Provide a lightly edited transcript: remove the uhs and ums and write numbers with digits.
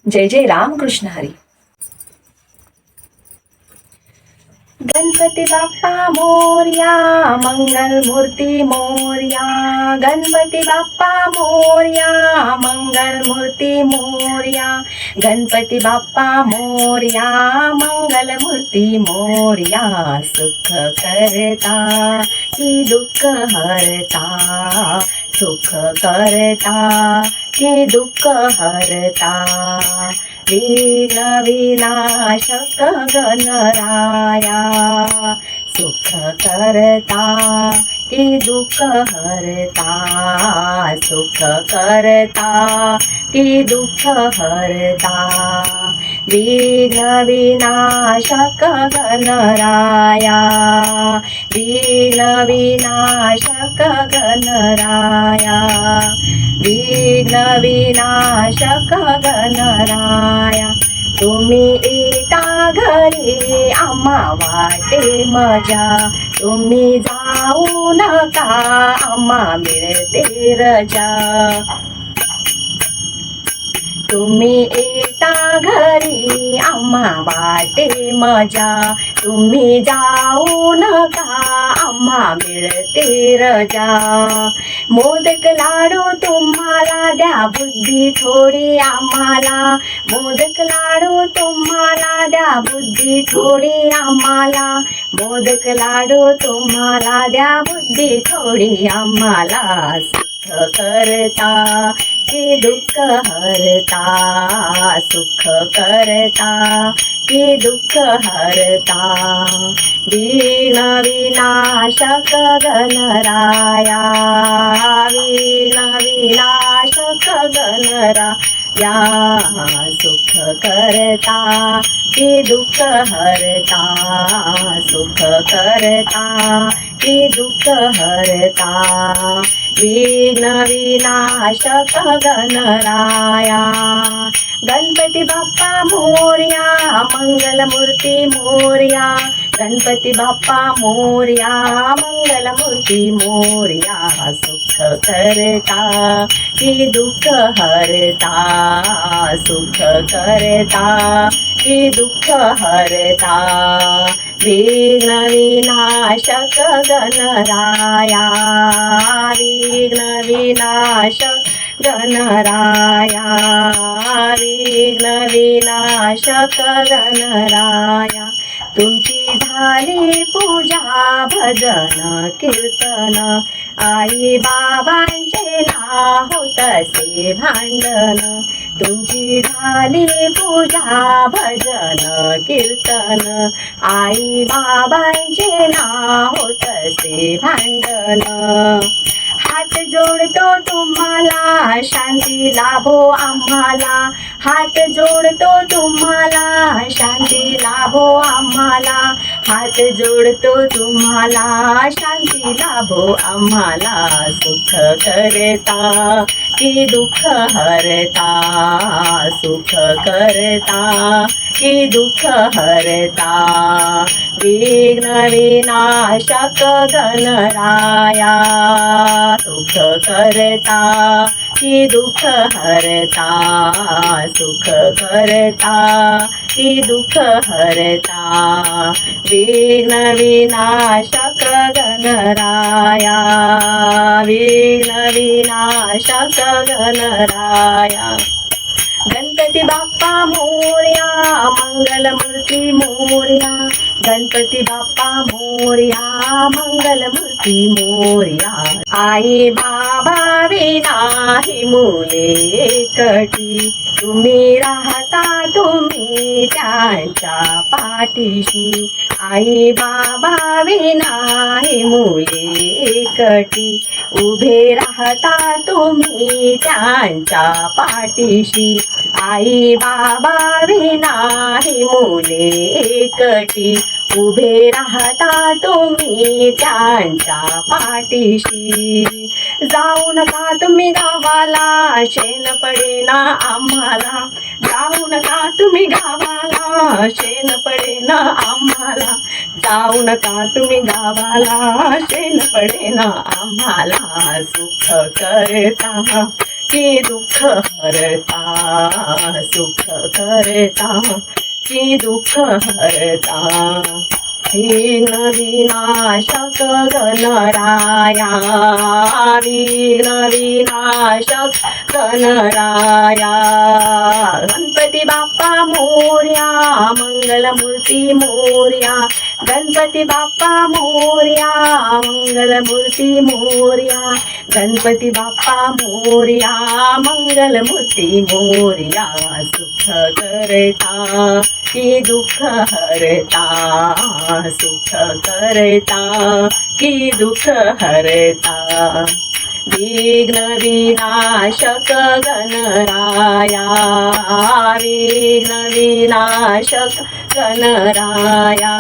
जय जय रामकृष्ण हरी. गणपती बाप्पा मोरया, मंगल मूर्ती मोरया. गणपती बाप्पा मोरया, मंगल मूर्ती मोरया. गणपती बाप्पा मोरया, मंगल मूर्ती मोरया. सुख करता की दुःख हरता, सुख करता की दुःख हरता. विघ्न विनाशक गणराया, सुख करता की दुःख हरता, सुख करता की दुःख हरता. विघ्न विनाशक गणराया, विघ्न विनाशक गणराया. विघ्न विनाशक गणराया. तुम्ही येता घरी आम्हा वाटे मजा, तुम्ही जाऊ नका आम्हा मिळते रजा. तुम्ही येता घरी आम्हा वाटे मजा, तुम्ही जाऊ नका आम्हा मिळते रजा. मोदक लाडू तुम्हाला द्या, बुद्धी थोडी आम्हाला. मोदक लाडू तुम्हाला द्या, बुद्धी थोडी आम्हाला. मोदक लाडू तुम्हाला द्या, बुद्धी थोडी आम्हाला. सुख करता की दुःख हरता, सुख करता की दुःख हरता. विघ्न विनाशक गणराया, विघ्न विनाशक गणराया. सुख करता की दुःख हरता, सुख करता की दुःख हरता. विघ्न विनाशक गणराया. गणपती बाप्पा मोरया, मंगल मूर्ती मोरया. गणपती बाप्पा मोरया, मंगल मूर्ती मोरया. सुख करता की दुःख हरता, सुख करता की दुःख हरता. विघ्न विनाशक गणराया, विघ्न विनाशक गणराया. विघ्न विनाशक गणराया. तुमची झाली पूजा भजन कीर्तन, आई बाबांचे नाव तसे भांडण. तुमची झाली पूजा भजन कीर्तन, आई बाबांचे नाव तसे भांडण. हात जोडतो तुम्हाला शांती लाभो आम्हाला, हात जोडतो तुम्हाला शांती लाभो आम्हाला. हात जोडतो तुम्हाला शांती लाभो आम्हाला. सुख करता की दुःख हरता, सुख करता की दुःख हरता. विघ्न विनाशक गणराया, सुख करता की दुःख हरता, सुख करता की दुःख हरता. विघ्न विनाशक गणराया, विघ्न विनाशक गणराया. गणपती बाप्पा मोरया, मंगल मूर्ती मोरया. गणपती बाप्पा मोरया, मंगल मूर्ती मोरया. आई बाबा विना ही मुले एकटी, तुम्ही राहता तुम्ही त्यांच्या पाठीशी. आई बाबा विना ही मुले एकटी, उभे राहता तुम्ही त्यांच्या पाठीशी. आई बाबा विना ही मुले एकटी, उभे राहता तुम्ही त्यांच्या पाठीशी. जाऊ नका तुम्ही गावाला, शेण पडेना आम्हाला. जाऊ नका तुम्ही गावाला, शेण पडेना आम्हाला. जाऊ नका तुम्ही गावाला, शेण पडेना आम्हाला. सुख करता की दुःख हरता सुख करता की दुःख हरता विघ्न विनाशक गणराया विघ्न विनाशक गणराया गणपती बाप्पा मोरया मंगलमूर्ती मोरया गणपती बाप्पा मोरया मंगलमूर्ती मोरया गणपती बाप्पा मोरया मंगलमूर्ती मोरया सुख करता की दुःख हरता सुख करता की दुःख हरता विघ्न विनाशक गणराया विघ्न विनाशक गणराया